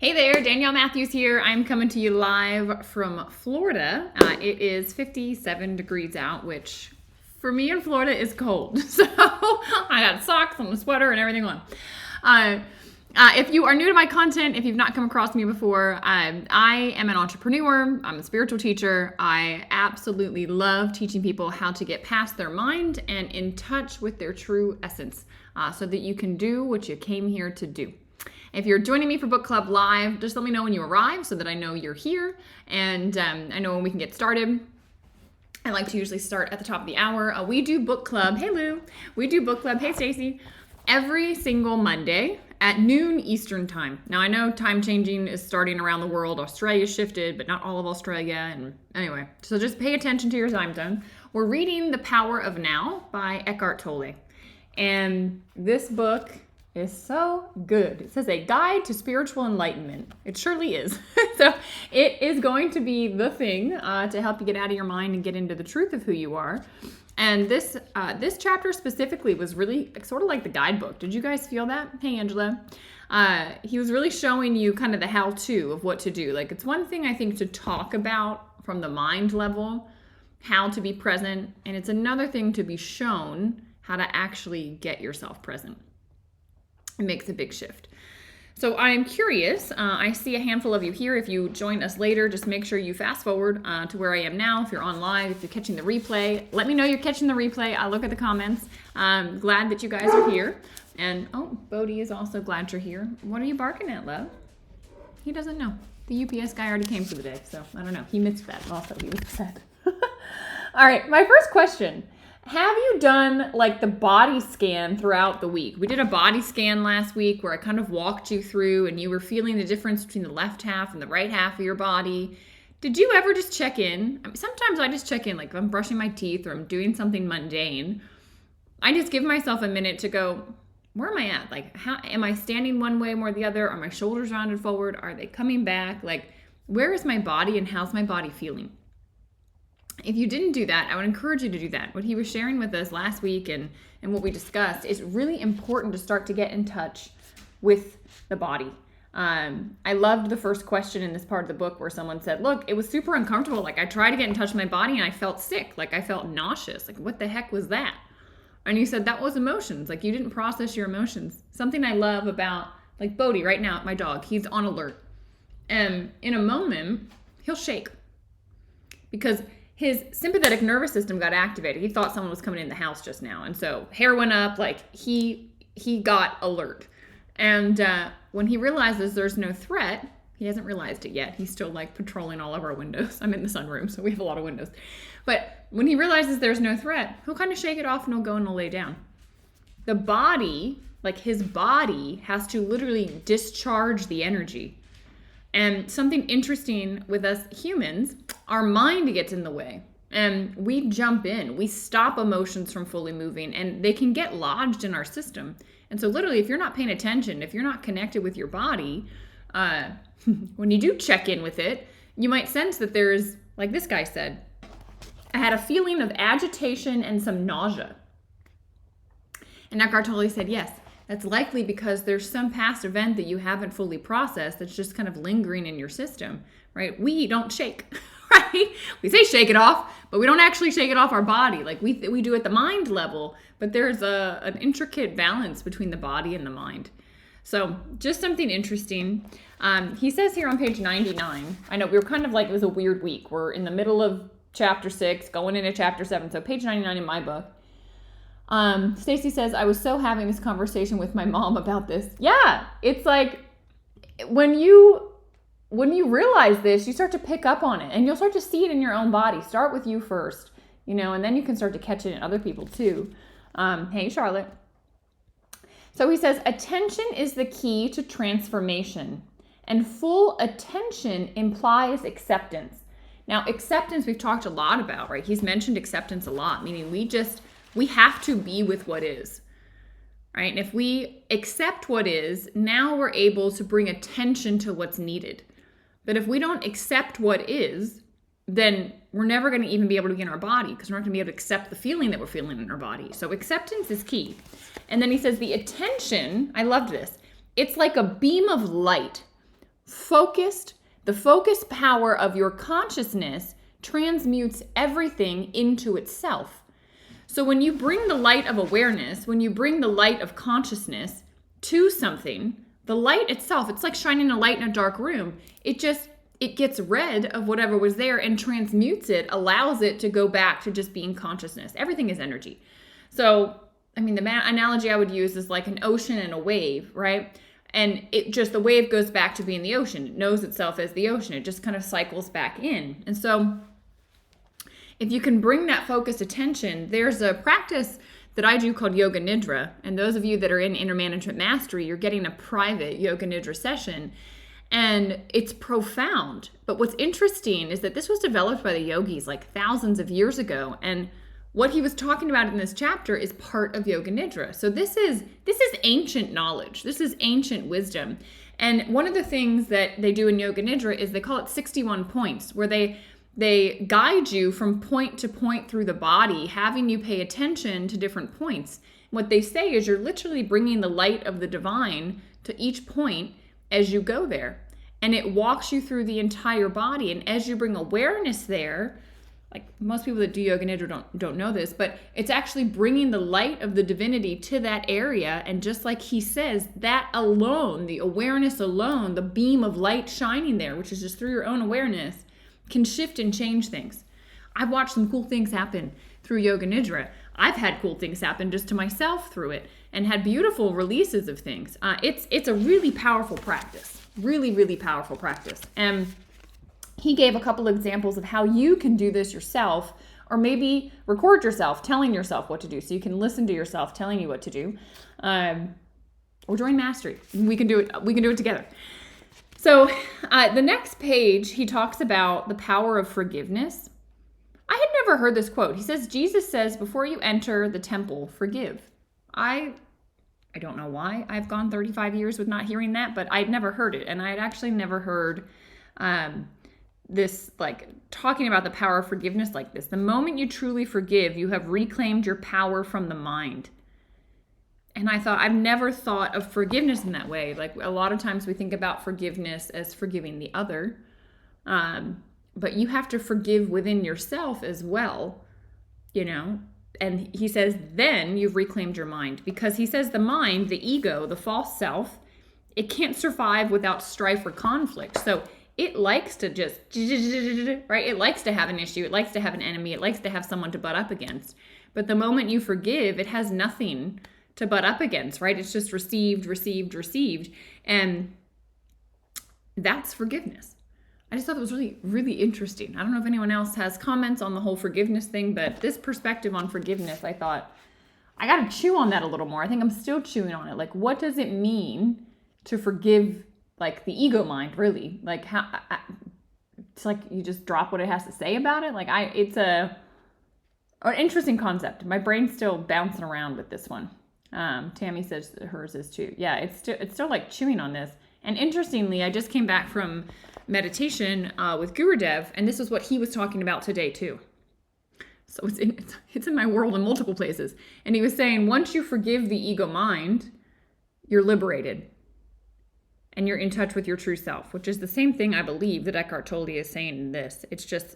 Hey there, Danielle Matthews here. I'm coming to you live from Florida. It is 57 degrees out, which for me in Florida is cold. So I got socks and a sweater and everything on. If you are new to my content, if you've not come across me before, I am an entrepreneur. I'm a spiritual teacher. I absolutely love teaching people how to get past their mind and in touch with their true essence so that you can do what you came here to do. If you're joining me for book club live, just let me know when you arrive so that I know you're here and I know when we can get started. I like to usually start at the top of the hour. We do book club. Hey Lou. We do book club. Hey Stacy. Every single Monday at noon Eastern time. Now I know time changing is starting around the world. Australia shifted, but not all of Australia. And anyway, so just pay attention to your time zone. We're reading The Power of Now by Eckhart Tolle. And this book is so good. It says a guide to spiritual enlightenment. It surely is. So it is going to be the thing to help you get out of your mind and get into the truth of who you are. And this chapter specifically was really sort of like the guidebook. Did you guys feel that? Hey, Angela. He was really showing you kind of the how-to of what to do. Like, it's one thing, I think, to talk about from the mind level, how to be present. And it's another thing to be shown how to actually get yourself present. It makes a big shift. So I'm curious. I see a handful of you here. If you join us later, just make sure you fast forward to where I am now. If you're on live, if you're catching the replay, let me know you're catching the replay. I'll look at the comments. I'm glad that you guys are here. And oh, Bodhi is also glad you're here. What are you barking at, love? He doesn't know. The UPS guy already came for the day, so I don't know. He missed that. Also, he was upset. All right, my first question. Have you done like the body scan throughout the week? We did a body scan last week where I kind of walked you through and you were feeling the difference between the left half and the right half of your body. Did you ever just check in? I mean, sometimes I just check in, like if I'm brushing my teeth or I'm doing something mundane. I just give myself a minute to go, where am I at? Like, how am I standing one way more the other? Are my shoulders rounded forward? Are they coming back? Like, where is my body and how's my body feeling? If you didn't do that, I would encourage you to do that. What he was sharing with us last week and what we discussed is really important to start to get in touch with the body. I loved the first question in this part of the book where someone said, look, it was super uncomfortable. Like I tried to get in touch with my body and I felt sick. Like I felt nauseous. Like what the heck was that? And you said that was emotions. Like you didn't process your emotions. Something I love about like Bodhi right now, my dog, he's on alert. And in a moment, he'll shake because his sympathetic nervous system got activated. He thought someone was coming in the house just now. And so hair went up, like he got alert. And when he realizes there's no threat, he hasn't realized it yet. He's still like patrolling all of our windows. I'm in the sunroom, so we have a lot of windows. But when he realizes there's no threat, he'll kind of shake it off and he'll go and he'll lay down. The body, like his body, has to literally discharge the energy. And something interesting with us humans, our mind gets in the way and we jump in. We stop emotions from fully moving and they can get lodged in our system. And so literally, if you're not paying attention, if you're not connected with your body, when you do check in with it, you might sense that there's, like this guy said, I had a feeling of agitation and some nausea. And Eckhart Tolle said, yes. That's likely because there's some past event that you haven't fully processed that's just kind of lingering in your system, right? We don't shake, right? We say shake it off, but we don't actually shake it off our body. Like we do at the mind level, but there's an intricate balance between the body and the mind. So just something interesting. He says here on page 99, I know we were kind of like, it was a weird week. We're in the middle of chapter 6, going into chapter 7. So page 99 in my book. Stacy says, I was so having this conversation with my mom about this. Yeah, it's like when you realize this, you start to pick up on it and you'll start to see it in your own body. Start with you first, and then you can start to catch it in other people too. Hey, Charlotte. So he says, attention is the key to transformation and full attention implies acceptance. Now, acceptance we've talked a lot about, right? He's mentioned acceptance a lot, meaning we have to be with what is, right? And if we accept what is, now we're able to bring attention to what's needed. But if we don't accept what is, then we're never going to even be able to be in our body because we're not going to be able to accept the feeling that we're feeling in our body. So acceptance is key. And then he says the attention, I loved this. It's like a beam of light The focused power of your consciousness transmutes everything into itself. So when you bring the light of awareness, when you bring the light of consciousness to something, the light itself, it's like shining a light in a dark room. It gets rid of whatever was there and transmutes it, allows it to go back to just being consciousness. Everything is energy. So, I mean, the analogy I would use is like an ocean and a wave, right? And the wave goes back to being the ocean. It knows itself as the ocean. It just kind of cycles back in. And so if you can bring that focused attention, there's a practice that I do called Yoga Nidra. And those of you that are in Inner Management Mastery, you're getting a private Yoga Nidra session. And it's profound. But what's interesting is that this was developed by the yogis like thousands of years ago. And what he was talking about in this chapter is part of Yoga Nidra. So this is ancient knowledge. This is ancient wisdom. And one of the things that they do in Yoga Nidra is they call it 61 points, where they guide you from point to point through the body, having you pay attention to different points. What they say is you're literally bringing the light of the divine to each point as you go there. And it walks you through the entire body. And as you bring awareness there, like most people that do Yoga Nidra don't know this, but it's actually bringing the light of the divinity to that area. And just like he says, that alone, the awareness alone, the beam of light shining there, which is just through your own awareness, can shift and change things. I've watched some cool things happen through Yoga Nidra. I've had cool things happen just to myself through it and had beautiful releases of things. It's a really powerful practice, really, really powerful practice. And he gave a couple of examples of how you can do this yourself, or maybe record yourself telling yourself what to do so you can listen to yourself telling you what to do, or join Mastery. We can do it together. So the next page, he talks about the power of forgiveness. I had never heard this quote. He says, Jesus says, before you enter the temple, forgive. I don't know why I've gone 35 years with not hearing that, but I'd never heard it. And I had actually never heard this, like, talking about the power of forgiveness like this. The moment you truly forgive, you have reclaimed your power from the mind. And I thought, I've never thought of forgiveness in that way. Like, a lot of times we think about forgiveness as forgiving the other. But you have to forgive within yourself as well, you know. And he says, then you've reclaimed your mind. Because he says the mind, the ego, the false self, it can't survive without strife or conflict. So it likes to just, right? It likes to have an issue. It likes to have an enemy. It likes to have someone to butt up against. But the moment you forgive, it has nothing to butt up against, right? It's just received. And that's forgiveness. I just thought it was really, really interesting. I don't know if anyone else has comments on the whole forgiveness thing, but this perspective on forgiveness, I thought, I got to chew on that a little more. I think I'm still chewing on it. Like, what does it mean to forgive, like, the ego mind, really? Like, how, it's like you just drop what it has to say about it. Like, it's an interesting concept. My brain's still bouncing around with this one. Tammy says hers is too. Yeah, it's still like chewing on this. And interestingly, I just came back from meditation with Gurudev, and this is what he was talking about today too. So it's in my world in multiple places. And he was saying, once you forgive the ego mind, you're liberated. And you're in touch with your true self, which is the same thing I believe that Eckhart Tolle is saying in this. It's just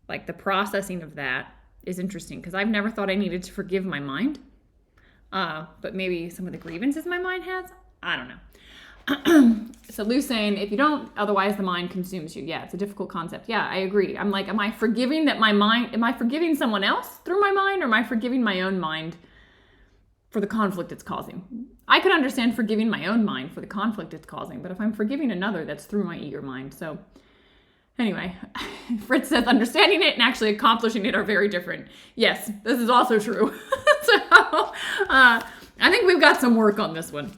like the processing of that is interesting, because I've never thought I needed to forgive my mind. But maybe some of the grievances my mind has. I don't know. So Lou's saying, if you don't, otherwise the mind consumes you. Yeah, it's a difficult concept. Yeah, I agree. I'm like, am I forgiving someone else through my mind, or am I forgiving my own mind for the conflict it's causing? I could understand forgiving my own mind for the conflict it's causing, but if I'm forgiving another, that's through my ego mind. So anyway, Fritz says understanding it and actually accomplishing it are very different. Yes, this is also true. So I think we've got some work on this one.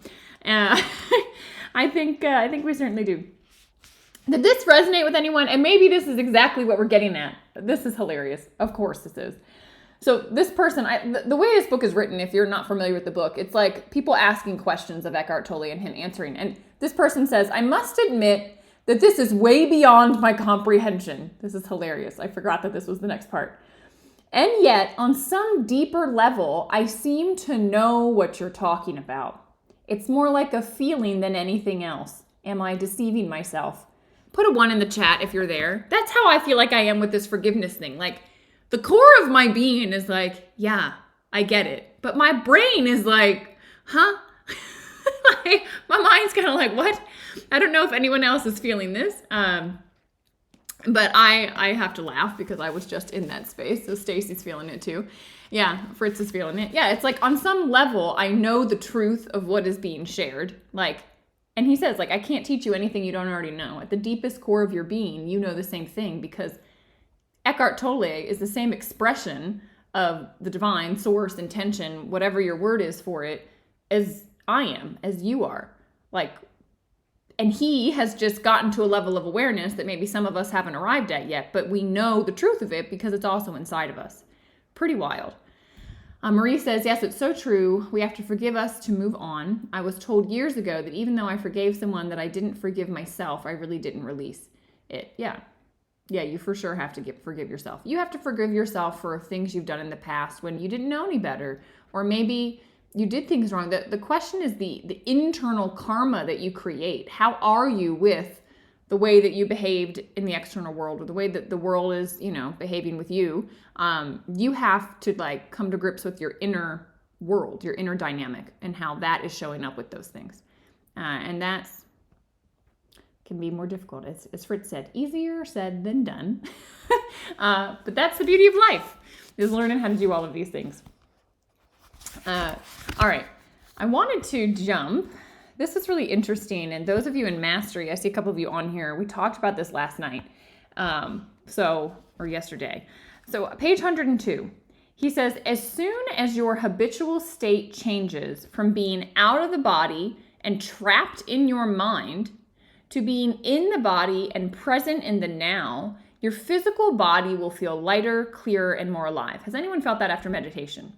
I think we certainly do. Did this resonate with anyone? And maybe this is exactly what we're getting at. This is hilarious. Of course this is. So this person, the way this book is written, if you're not familiar with the book, it's like people asking questions of Eckhart Tolle and him answering. And this person says, I must admit that this is way beyond my comprehension. This is hilarious. I forgot that this was the next part. And yet, on some deeper level, I seem to know what you're talking about. It's more like a feeling than anything else. Am I deceiving myself? Put a 1 in the chat if you're there. That's how I feel like I am with this forgiveness thing. Like, the core of my being is like, yeah, I get it. But my brain is like, huh? Like, my mind's kind of like, what? I don't know if anyone else is feeling this. But I have to laugh because I was just in that space. So Stacy's feeling it too. Yeah, Fritz is feeling it. Yeah, it's like on some level, I know the truth of what is being shared. Like, and he says, like, I can't teach you anything you don't already know. At the deepest core of your being, you know the same thing, because Eckhart Tolle is the same expression of the divine source, intention, whatever your word is for it, as I am, as you are. Like, and he has just gotten to a level of awareness that maybe some of us haven't arrived at yet, but we know the truth of it because it's also inside of us. Pretty wild. Marie says, yes, it's so true. We have to forgive us to move on. I was told years ago that even though I forgave someone, that I didn't forgive myself. I really didn't release it. Yeah, you for sure have to forgive yourself. You have to forgive yourself for things you've done in the past when you didn't know any better, or maybe you did things wrong. The question is the internal karma that you create. How are you with the way that you behaved in the external world, or the way that the world is, behaving with you? You have to like come to grips with your inner world, your inner dynamic, and how that is showing up with those things. And that's can be more difficult. As Fritz said, easier said than done. But that's the beauty of life, is learning how to do all of these things. All right. I wanted to jump. This is really interesting. And those of you in Mastery, I see a couple of you on here. We talked about this last night. Or yesterday. So page 102, he says, as soon as your habitual state changes from being out of the body and trapped in your mind to being in the body and present in the now, your physical body will feel lighter, clearer, and more alive. Has anyone felt that after meditation?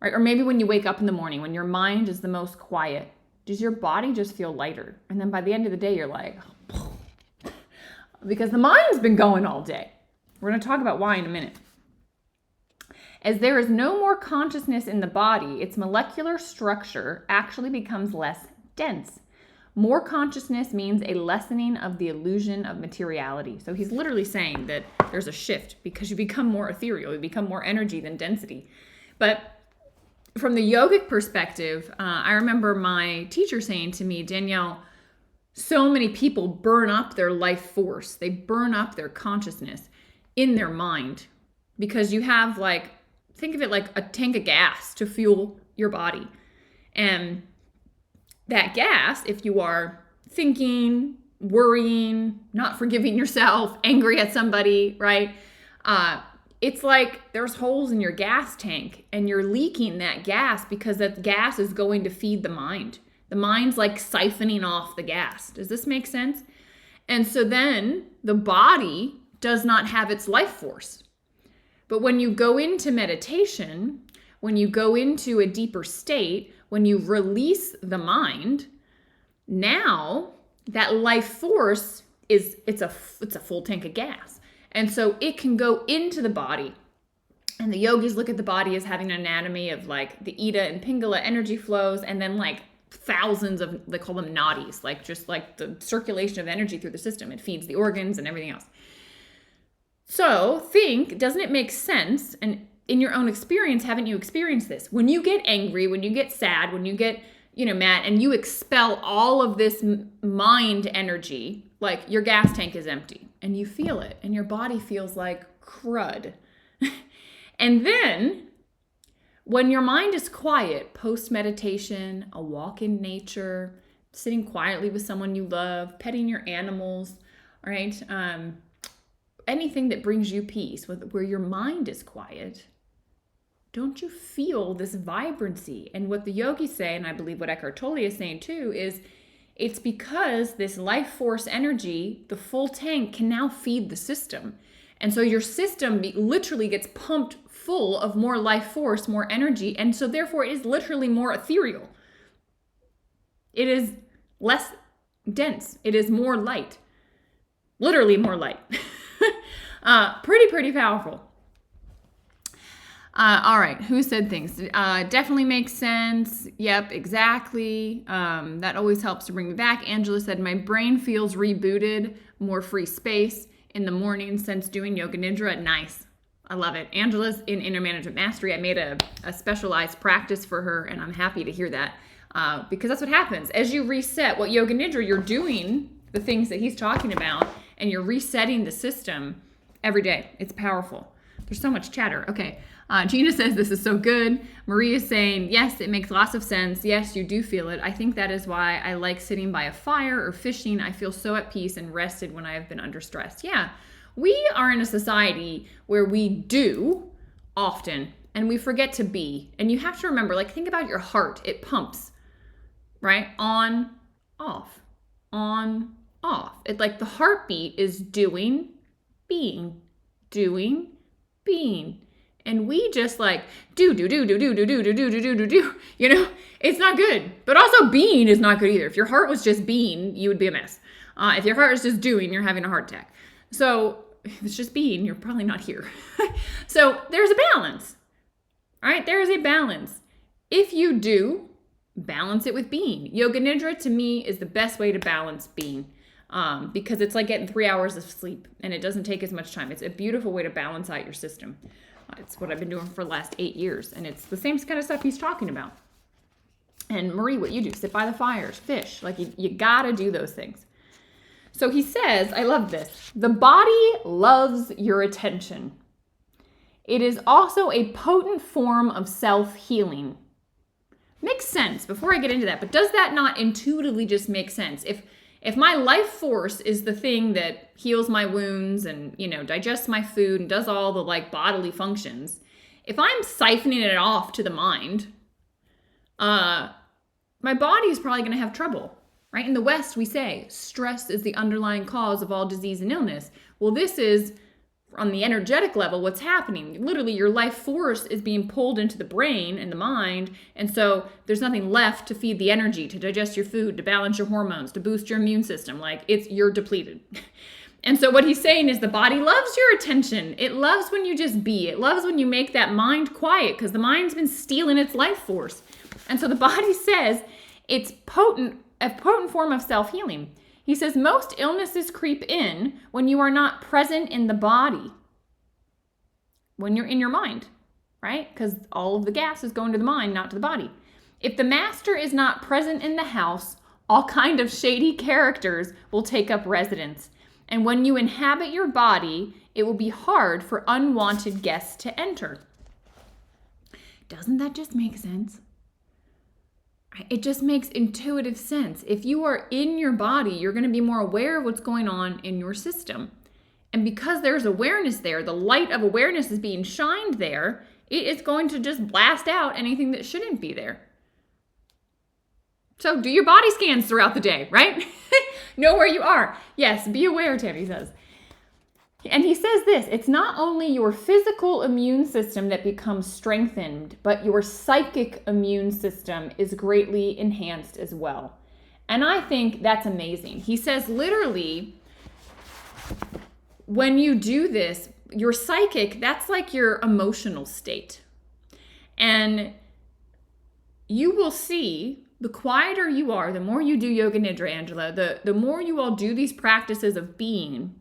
Right? Or maybe when you wake up in the morning, when your mind is the most quiet, does your body just feel lighter? And then by the end of the day, you're like, because the mind's been going all day. We're going to talk about why in a minute. As there is no more consciousness in the body, its molecular structure actually becomes less dense. More consciousness means a lessening of the illusion of materiality. So he's literally saying that there's a shift because you become more ethereal, you become more energy than density. But from the yogic perspective, I remember my teacher saying to me, Danielle, so many people burn up their life force. They burn up their consciousness in their mind because you have think of it like a tank of gas to fuel your body. And that gas, if you are thinking, worrying, not forgiving yourself, angry at somebody, right? It's like there's holes in your gas tank and you're leaking that gas because that gas is going to feed the mind. The mind's like siphoning off the gas. Does this make sense? And so then the body does not have its life force. But when you go into meditation, when you go into a deeper state, when you release the mind, now that life force it's a full tank of gas. And so it can go into the body. And the yogis look at the body as having an anatomy of like the Ida and Pingala energy flows, and then like thousands of, they call them nadis, just like the circulation of energy through the system. It feeds the organs and everything else. So doesn't it make sense? And in your own experience, haven't you experienced this? When you get angry, when you get sad, when you get, mad, and you expel all of this mind energy, like your gas tank is empty and you feel it and your body feels like crud. And then when your mind is quiet, post-meditation, a walk in nature, sitting quietly with someone you love, petting your animals, all right? Anything that brings you peace, where your mind is quiet, don't you feel this vibrancy? And what the yogis say, and I believe what Eckhart Tolle is saying too, is it's because this life force energy, the full tank, can now feed the system. And so your system literally gets pumped full of more life force, more energy, and so therefore it is literally more ethereal. It is less dense. It is more light. Literally more light. Pretty powerful. All right, who said things? Definitely makes sense. Yep, exactly. That always helps to bring me back. Angela said, my brain feels rebooted, more free space in the morning since doing Yoga Nidra. Nice. I love it. Angela's in Inner Management Mastery. I made a specialized practice for her, and I'm happy to hear that because that's what happens. As you reset what Yoga Nidra, you're doing the things that he's talking about, and you're resetting the system every day. It's powerful. There's so much chatter. Okay. Gina says, this is so good. Maria is saying, yes, it makes lots of sense. Yes, you do feel it. I think that is why I like sitting by a fire or fishing. I feel so at peace and rested when I have been under stress. Yeah, we are in a society where we do often and we forget to be. And you have to remember, like, think about your heart. It pumps, right? On, off, on, off. It like the heartbeat is doing, being, doing, being. And we just like do. You know, it's not good. But also being is not good either. If your heart was just being, you would be a mess. If your heart is just doing, you're having a heart attack. So if it's just being, you're probably not here. So there's a balance. All right, there is a balance. If you do, balance it with being. Yoga Nidra to me is the best way to balance being. Because it's like getting 3 hours of sleep and it doesn't take as much time. It's a beautiful way to balance out your system. It's what I've been doing for the last 8 years. And it's the same kind of stuff he's talking about. And Marie, what you do, sit by the fires, fish. Like you gotta do those things. So he says, I love this. The body loves your attention. It is also a potent form of self-healing. Makes sense before I get into that. But does that not intuitively just make sense? If my life force is the thing that heals my wounds and, you know, digests my food and does all the like bodily functions, if I'm siphoning it off to the mind, my body is probably going to have trouble, right? In the West, we say stress is the underlying cause of all disease and illness. Well, this is on the energetic level, what's happening. Literally, your life force is being pulled into the brain and the mind, and so there's nothing left to feed the energy, to digest your food, to balance your hormones, to boost your immune system. Like, you're depleted. And so what he's saying is the body loves your attention. It loves when you just be. It loves when you make that mind quiet because the mind's been stealing its life force. And so the body says it's a potent form of self-healing. He says most illnesses creep in when you are not present in the body, when you're in your mind, right? Because all of the gas is going to the mind, not to the body. If the master is not present in the house, all kind of shady characters will take up residence. And when you inhabit your body, it will be hard for unwanted guests to enter. Doesn't that just make sense? It just makes intuitive sense. If you are in your body, you're going to be more aware of what's going on in your system. And because there's awareness there, the light of awareness is being shined there, it is going to just blast out anything that shouldn't be there. So do your body scans throughout the day, right? Know where you are. Yes, be aware, Tammy says. And he says this, it's not only your physical immune system that becomes strengthened, but your psychic immune system is greatly enhanced as well. And I think that's amazing. He says literally, when you do this, your psychic, that's like your emotional state. And you will see, the quieter you are, the more you do Yoga Nidra, Angela, the more you all do these practices of being,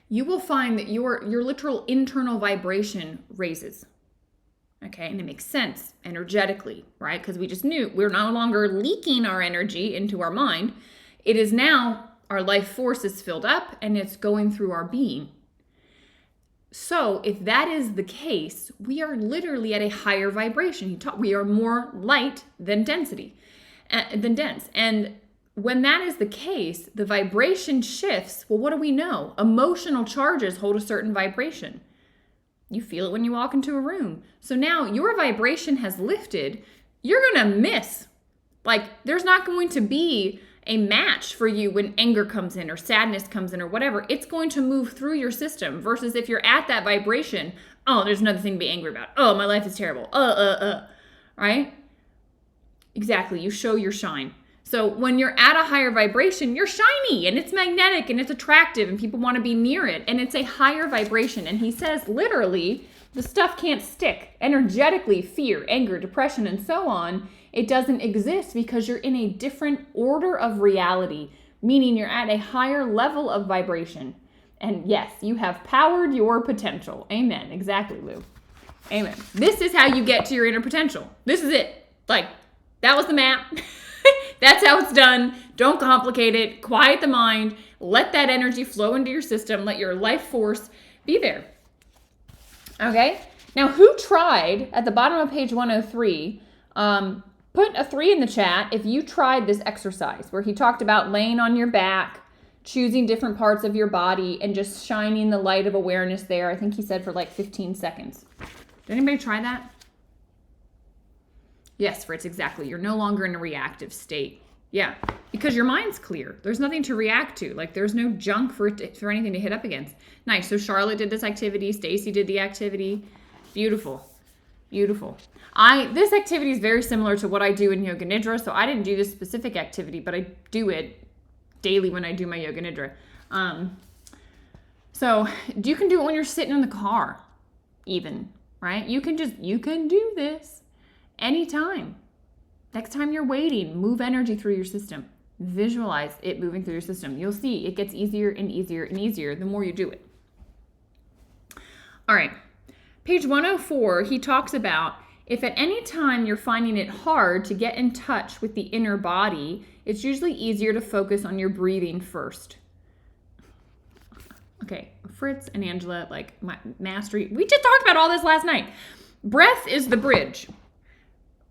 you will find that your literal internal vibration raises. Okay, and it makes sense energetically, right? Because we just knew we're no longer leaking our energy into our mind. It is now our life force is filled up and it's going through our being. So if that is the case, we are literally at a higher vibration. We are more light than dense. And when that is the case, the vibration shifts. Well, what do we know? Emotional charges hold a certain vibration. You feel it when you walk into a room. So now your vibration has lifted. You're going to miss. Like, there's not going to be a match for you when anger comes in or sadness comes in or whatever. It's going to move through your system versus if you're at that vibration, oh, there's another thing to be angry about. Oh, my life is terrible. Right? Exactly. You show your shine. So when you're at a higher vibration, you're shiny and it's magnetic and it's attractive and people want to be near it and it's a higher vibration. And he says literally The stuff can't stick. Energetically, fear, anger, depression, and so on, it doesn't exist because you're in a different order of reality, meaning you're at a higher level of vibration. And yes, you have powered your potential. Amen. Exactly, Lou. Amen. This is how you get to your inner potential. This is it. Like, that was the map. That's how it's done. Don't complicate it. Quiet the mind. Let that energy flow into your system. Let your life force be there. Okay? Now, who tried, at the bottom of page 103, put a 3 in the chat if you tried this exercise where he talked about laying on your back, choosing different parts of your body, and just shining the light of awareness there. I think he said for like 15 seconds. Did anybody try that? Yes, Fritz, exactly. You're no longer in a reactive state. Yeah, because your mind's clear. There's nothing to react to. Like, there's no junk for anything to hit up against. Nice. So Charlotte did this activity. Stacy did the activity. Beautiful. Beautiful. This activity is very similar to what I do in Yoga Nidra. So I didn't do this specific activity, but I do it daily when I do my Yoga Nidra. So you can do it when you're sitting in the car, even, right? You can do this anytime. Next time you're waiting, move energy through your system. Visualize it moving through your system. You'll see it gets easier and easier and easier the more you do it. All right. Page 104, he talks about if at any time you're finding it hard to get in touch with the inner body, it's usually easier to focus on your breathing first. Okay, Fritz and Angela, like my mastery. We just talked about all this last night. Breath is the bridge.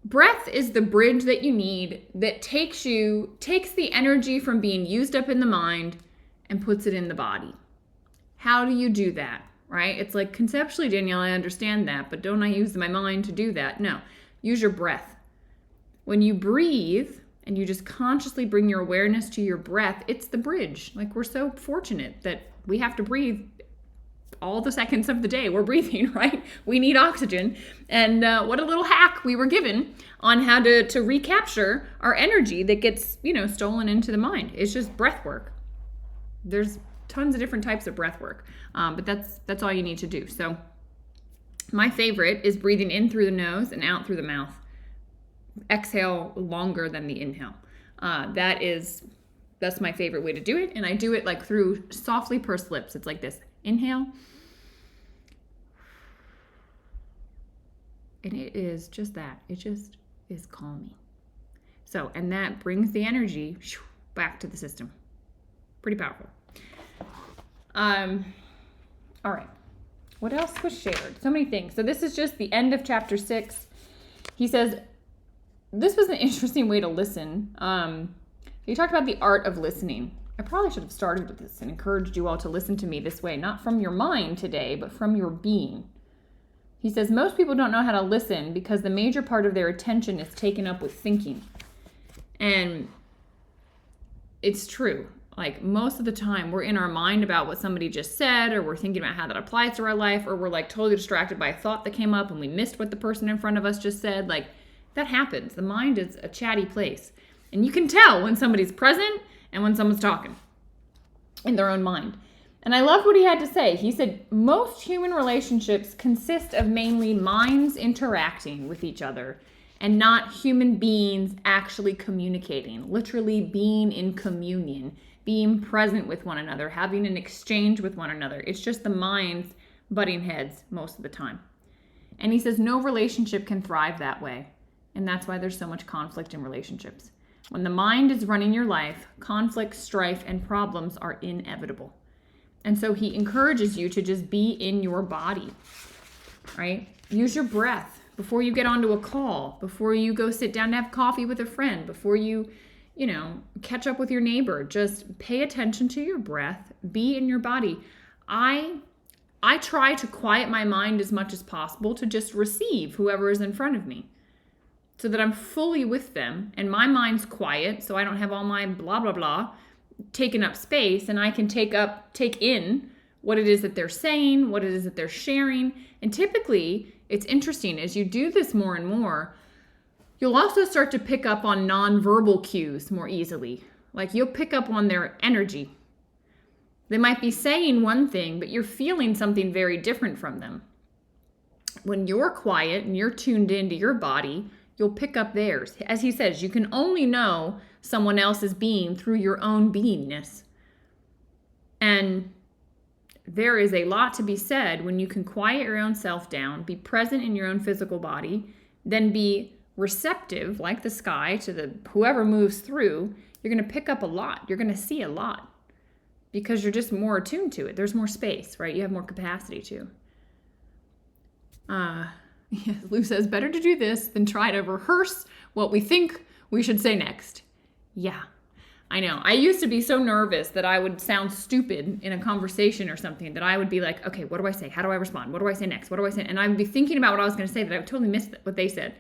Breath is the bridge that you need that takes the energy from being used up in the mind and puts it in the body. How do you do that, right? It's like conceptually, Danielle, I understand that, but don't I use my mind to do that? No, use your breath. When you breathe and you just consciously bring your awareness to your breath, it's the bridge. Like, we're so fortunate that we have to breathe all the seconds of the day. We're breathing, right? We need oxygen. And what a little hack we were given on how to recapture our energy that gets, stolen into the mind. It's just breath work. There's tons of different types of breath work, but that's all you need to do. So my favorite is breathing in through the nose and out through the mouth. Exhale longer than the inhale. That's my favorite way to do it. And I do it like through softly pursed lips. It's like this. Inhale. And it is just that. It just is calming. So, and that brings the energy back to the system. Pretty powerful. All right. What else was shared? So many things. So this is just the end of chapter 6. He says, this was an interesting way to listen. He talked about the art of listening. I probably should have started with this and encouraged you all to listen to me this way, not from your mind today, but from your being. He says, most people don't know how to listen because the major part of their attention is taken up with thinking. And it's true. Like, most of the time, we're in our mind about what somebody just said, or we're thinking about how that applies to our life, or we're like totally distracted by a thought that came up and we missed what the person in front of us just said. Like, that happens. The mind is a chatty place. And you can tell when somebody's present and when someone's talking in their own mind. And I loved what he had to say. He said, most human relationships consist of mainly minds interacting with each other and not human beings actually communicating, literally being in communion, being present with one another, having an exchange with one another. It's just the minds butting heads most of the time. And he says, no relationship can thrive that way. And that's why there's so much conflict in relationships. When the mind is running your life, conflict, strife, and problems are inevitable. And so he encourages you to just be in your body, right? Use your breath before you get onto a call, before you go sit down to have coffee with a friend, before you, catch up with your neighbor. Just pay attention to your breath, be in your body. I try to quiet my mind as much as possible to just receive whoever is in front of me so that I'm fully with them and my mind's quiet so I don't have all my blah, blah, blah taking up space, and I can take in what it is that they're saying, what it is that they're sharing. And typically, it's interesting, as you do this more and more, you'll also start to pick up on nonverbal cues more easily. Like, you'll pick up on their energy. They might be saying one thing, but you're feeling something very different from them. when you're quiet and you're tuned into your body, you'll pick up theirs. As he says, you can only know someone else's being through your own beingness. And there is a lot to be said when you can quiet your own self down, be present in your own physical body, then be receptive, like the sky, to the whoever moves through. You're going to pick up a lot. You're going to see a lot because you're just more attuned to it. There's more space, right? You have more capacity to. Yes, Lou says, better to do this than try to rehearse what we think we should say next. Yeah, I know. I used to be so nervous that I would sound stupid in a conversation or something, that I would be like, okay, what do I say? How do I respond? What do I say next? What do I say? And I would be thinking about what I was going to say that I would totally miss what they said.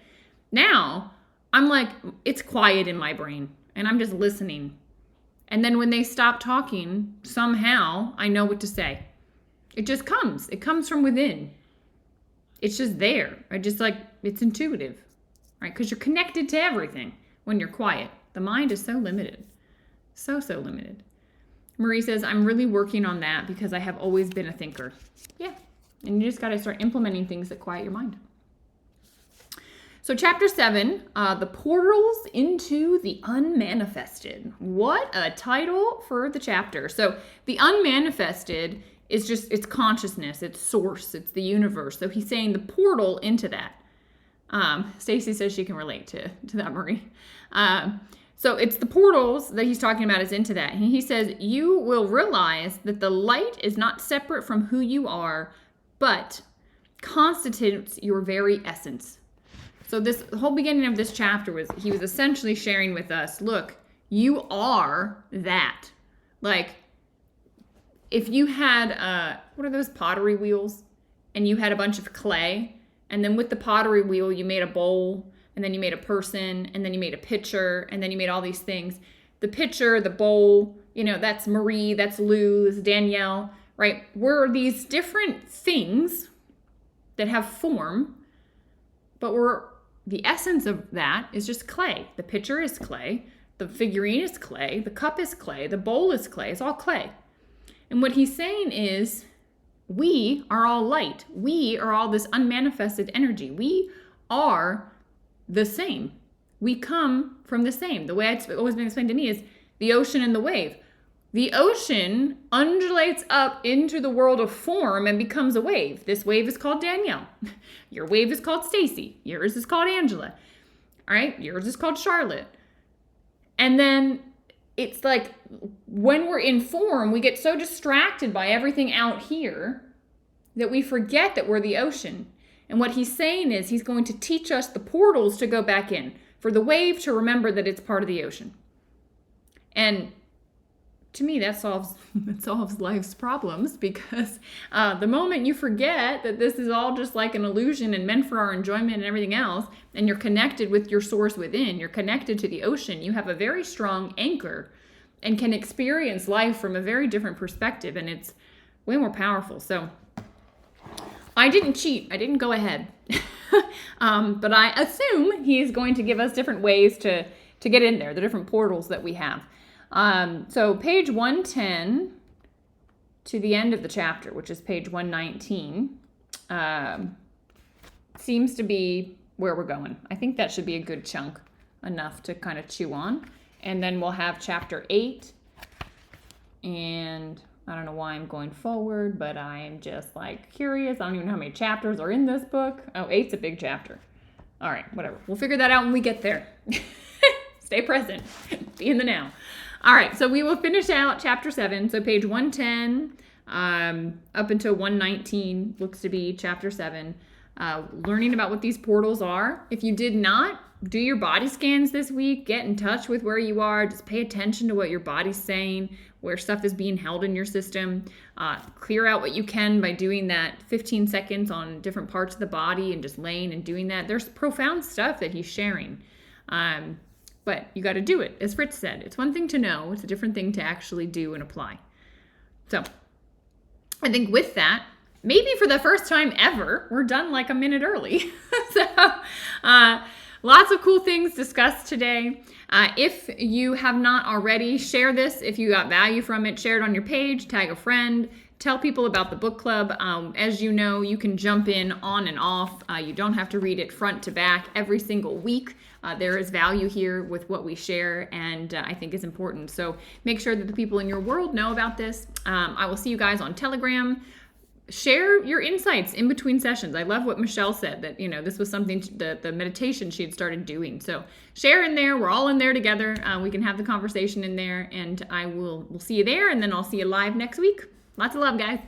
Now, I'm like, it's quiet in my brain, and I'm just listening. And then when they stop talking, somehow I know what to say. It just comes. It comes from within. It's just there. It's intuitive, right? Because you're connected to everything when you're quiet. The mind is so limited. So limited. Marie says, I'm really working on that because I have always been a thinker. Yeah. And you just got to start implementing things that quiet your mind. So chapter 7, the portals into the unmanifested. What a title for the chapter. So the unmanifested is just, it's consciousness, it's source, it's the universe. So he's saying the portal into that. Stacy says she can relate to that, Marie. So it's the portals that he's talking about is into that. And he says, you will realize that the light is not separate from who you are, but constitutes your very essence. So the whole beginning of this chapter he was essentially sharing with us, look, you are that. Like, if you had, what are those pottery wheels? And you had a bunch of clay, and then with the pottery wheel, you made a bowl, and then you made a person, and then you made a pitcher, and then you made all these things. The pitcher, the bowl, that's Marie, that's Lou, that's Danielle, right? We're these different things that have form, but the essence of that is just clay. The pitcher is clay, the figurine is clay, the cup is clay, the bowl is clay, it's all clay. And what he's saying is, we are all light. We are all this unmanifested energy. We are the same. We come from the same. The way it's always been explained to me is the ocean and the wave. The ocean undulates up into the world of form and becomes a wave. This wave is called Danielle. Your wave is called Stacy. Yours is called Angela. All right? Yours is called Charlotte. And then it's like when we're in form, we get so distracted by everything out here that we forget that we're the ocean. And what he's saying is he's going to teach us the portals to go back in, for the wave to remember that it's part of the ocean. And to me, that solves life's problems, because the moment you forget that this is all just like an illusion and meant for our enjoyment and everything else, and you're connected with your source within, you're connected to the ocean, you have a very strong anchor and can experience life from a very different perspective, and it's way more powerful. So I didn't cheat. I didn't go ahead. But I assume he's going to give us different ways to get in there, the different portals that we have. So page 110 to the end of the chapter, which is page 119, seems to be where we're going. I think that should be a good chunk, enough to kind of chew on. And then we'll have chapter 8. And I don't know why I'm going forward, but I am just like curious. I don't even know how many chapters are in this book. Oh, 8's a big chapter. All right, whatever. We'll figure that out when we get there. Stay present. Be in the now. All right, so we will finish out chapter 7. So page 110 up until 119 looks to be chapter 7. Learning about what these portals are. If you did not do your body scans this week, get in touch with where you are. Just pay attention to what your body's saying, where stuff is being held in your system. Clear out what you can by doing that 15 seconds on different parts of the body and just laying and doing that. There's profound stuff that he's sharing. But you got to do it. As Fritz said, it's one thing to know. It's a different thing to actually do and apply. So I think with that, maybe for the first time ever, we're done like a minute early. So lots of cool things discussed today. If you have not already, share this. If you got value from it, share it on your page, tag a friend, Tell people about the book club. As you know, you can jump in on and off. You don't have to read it front to back every single week. There is value here with what we share, and I think is important. So make sure that the people in your world know about this. I will see you guys on Telegram. Share your insights in between sessions. I love what Michelle said, that this was something, the meditation she had started doing. So share in there. We're all in there together. We can have the conversation in there, and we'll see you there, and then I'll see you live next week. Lots of love, guys.